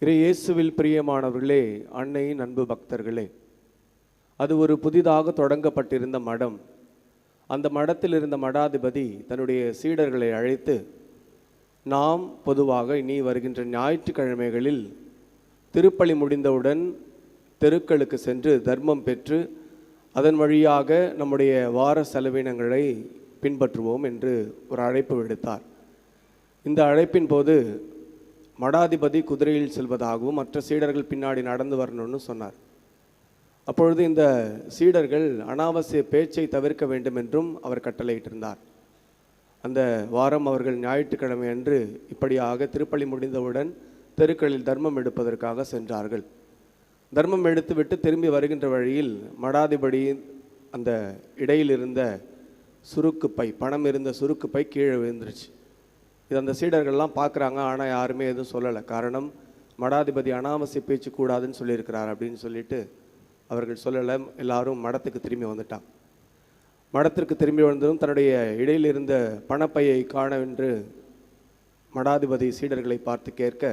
இயேசுவில் பிரியமானவர்களே, அன்னையின் அன்பு பக்தர்களே, அது ஒரு புதிதாக தொடங்கப்பட்டிருந்த மடம். அந்த மடத்தில் இருந்த மடாதிபதி தன்னுடைய சீடர்களை அழைத்து, நாம் பொதுவாக இனி வருகின்ற ஞாயிற்றுக்கிழமைகளில் திருப்பலி முடிந்தவுடன் தெருக்களுக்கு சென்று தர்மம் பெற்று அதன் வழியாக நம்முடைய வார செலவினங்களை பின்பற்றுவோம் என்று ஒரு அழைப்பு விடுத்தார். இந்த அழைப்பின் போது மடாதிபதி குதிரையில் செல்வதாகவும் மற்ற சீடர்கள் பின்னாடி நடந்து வரணும்னு சொன்னார். அப்பொழுது இந்த சீடர்கள் அனாவசிய பேச்சை தவிர்க்க வேண்டும் என்றும் அவர் கட்டளையிட்டிருந்தார். அந்த வாரம் அவர்கள் ஞாயிற்றுக்கிழமை அன்று இப்படியாக திருப்பலி முடிந்தவுடன் தெருக்களில் தர்மம் எடுப்பதற்காக சென்றார்கள். தர்மம் எடுத்துவிட்டு திரும்பி வருகின்ற வழியில் மடாதிபதி அந்த இடையில் இருந்த சுருக்கு பை, பணம் இருந்த சுருக்கு பை கீழே விழுந்துருச்சு. இது அந்த சீடர்கள்லாம் பார்க்குறாங்க, ஆனால் யாருமே எதுவும் சொல்லலை. காரணம், மடாதிபதி அனாவசிய பேச்சு கூடாதுன்னு சொல்லியிருக்கிறார் அப்படின்னு சொல்லிட்டு அவர்கள் சொல்லலை. எல்லாரும் மடத்துக்கு திரும்பி வந்துட்டான். மடத்திற்கு திரும்பி வந்ததும் தன்னுடைய இடையில் இருந்த பணப்பையை காணவென்று மடாதிபதி சீடர்களை பார்த்து கேட்க,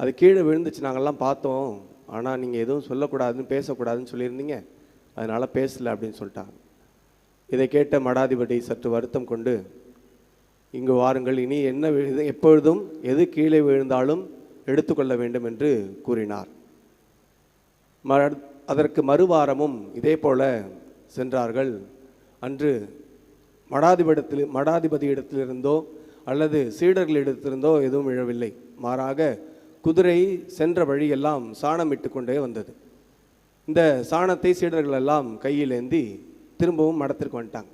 அது கீழே விழுந்துச்சு, நாங்கள்லாம் பார்த்தோம், ஆனால் நீங்கள் எதுவும் சொல்லக்கூடாதுன்னு பேசக்கூடாதுன்னு சொல்லியிருந்தீங்க, அதனால் பேசலை அப்படின்னு சொல்லிட்டாங்க. இதை கேட்ட மடாதிபதி சற்று வருத்தம் கொண்டு, இங்கு வாருங்கள், இனி என்ன எப்பொழுதும் எது கீழே விழுந்தாலும் எடுத்துக்கொள்ள வேண்டும் என்று கூறினார். அதற்கு மறுவாரமும் இதே போல சென்றார்கள். அன்று மடாதிபதியிடத்திலிருந்தோ அல்லது சீடர்களிடத்திலிருந்தோ எதுவும் விழவில்லை. மாறாக குதிரை சென்ற வழியெல்லாம் சாணம் இட்டு கொண்டே வந்தது. இந்த சாணத்தை சீடர்கள் எல்லாம் கையில் ஏந்தி திரும்பவும் மடத்திற்கு வந்துட்டாங்க.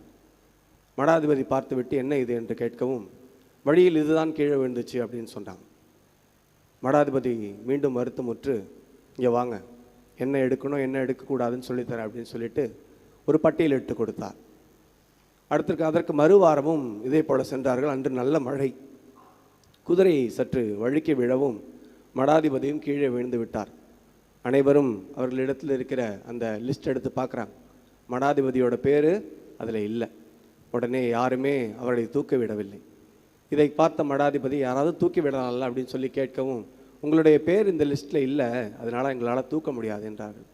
மடாதிபதி பார்த்துவிட்டு என்ன இது என்று கேட்கவும், வழியில் இதுதான் கீழே விழுந்துச்சு அப்படின்னு சொன்னாங்க. மடாதிபதி மீண்டும் வருத்தமுற்று, இங்கே வாங்க, என்ன எடுக்கணும் என்ன எடுக்கக்கூடாதுன்னு சொல்லித்தரேன் அப்படின்னு சொல்லிட்டு ஒரு பட்டியல் இட்டு கொடுத்தார். அதற்கு மறுவாரமும் இதே போல சென்றார்கள். அன்று நல்ல மழை. குதிரை சற்று வழுக்கி விழவும் மடாதிபதியும் கீழே விழுந்து விட்டார். அனைவரும் அவர்களிடத்தில் இருக்கிற அந்த லிஸ்ட் எடுத்து பார்க்குறாங்க. மடாதிபதியோட பேர் அதில் இல்லை. உடனே யாருமே அவரை தூக்க விடவில்லை. இதை பார்த்த மடாதிபதி, யாராவது தூக்கி விடலாம்ல அப்படின்னு சொல்லி கேட்கவும், உங்களுடைய பேர் இந்த லிஸ்ட்டில் இல்லை, அதனால் எங்களால் தூக்க முடியாது என்றார்கள்.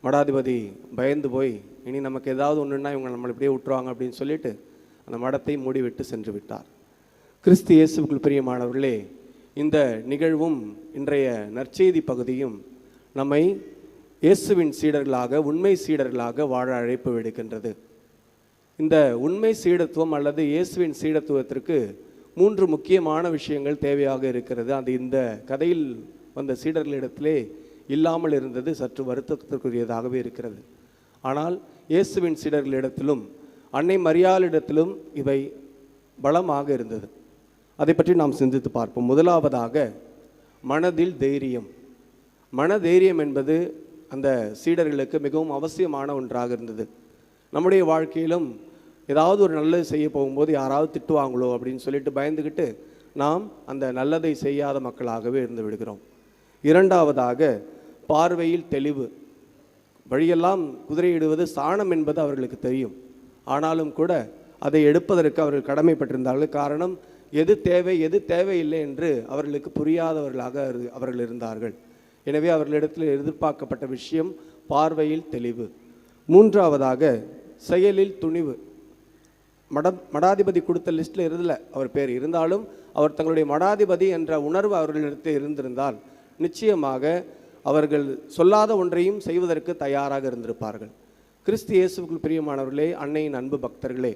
மடாதிபதி பயந்து போய், இனி நமக்கு ஏதாவது ஒன்றுன்னா இவங்க நம்மளை இப்படியே விட்டுருவாங்க அப்படின்னு சொல்லிட்டு அந்த மடத்தை மூடிவிட்டு சென்று விட்டார். கிறிஸ்து இயேசுவுக்குள் பிரியமானவர்களே, இந்த நிகழ்வும் இன்றைய நற்செய்தி பகுதியும் நம்மை இயேசுவின் சீடர்களாக, உண்மை சீடர்களாக வாழ அழைப்பு விடுக்கின்றது. இந்த உண்மை சீடத்துவம் அல்லது இயேசுவின் சீடத்துவத்திற்கு 3 முக்கியமான விஷயங்கள் தேவையாக இருக்கிறது. அது இந்த கதையில் வந்த சீடர்களிடத்திலே இல்லாமல் இருந்தது சற்று வருத்தத்திற்குரியதாகவே இருக்கிறது. ஆனால் இயேசுவின் சீடர்களிடத்திலும் அன்னை மரியாளிடத்திலும் இவை பலமாக இருந்தது. அதை பற்றி நாம் சிந்தித்து பார்ப்போம். முதலாவதாக மனதில் தைரியம். மனதைரியம் என்பது அந்த சீடர்களுக்கு மிகவும் அவசியமான ஒன்றாக இருந்தது. நம்முடைய வாழ்க்கையிலும் ஏதாவது ஒரு நல்லது செய்ய போகும்போது யாராவது திட்டுவாங்களோ அப்படின்னு சொல்லிட்டு பயந்துக்கிட்டு நாம் அந்த நல்லதை செய்யாத மக்களாகவே இருந்து விடுகிறோம். இரண்டாவதாக பார்வையில் தெளிவு. வழியெல்லாம் குதிரையிடுவது சாணம் என்பது அவர்களுக்கு தெரியும். ஆனாலும் கூட அதை எடுப்பதற்கு அவர்கள் கடமைப்பட்டிருந்தார்கள். காரணம், எது தேவை எது தேவையில்லை என்று அவர்களுக்கு புரியாதவர்களாக அவர்கள் இருந்தார்கள். எனவே அவர்களிடத்தில் எதிர்பார்க்கப்பட்ட விஷயம் பார்வையில் தெளிவு. மூன்றாவதாக செயலில் துணிவு. மடாதிபதி கொடுத்த லிஸ்ட்டில் இருந்தல அவர் பேர், இருந்தாலும் அவர் தங்களுடைய மடாதிபதி என்ற உணர்வு அவர்களிடத்தில் இருந்திருந்தால் நிச்சயமாக அவர்கள் சொல்லாத ஒன்றையும் செய்வதற்கு தயாராக இருந்திருப்பார்கள். கிறிஸ்து இயேசுவுக்குள் பிரியமானவர்களே, அன்னையின் அன்பு பக்தர்களே,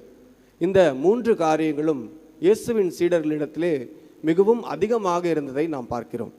இந்த 3 காரியங்களும் இயேசுவின் சீடர்களிடத்திலே மிகவும் அதிகமாக இருந்ததை நாம் பார்க்கிறோம்.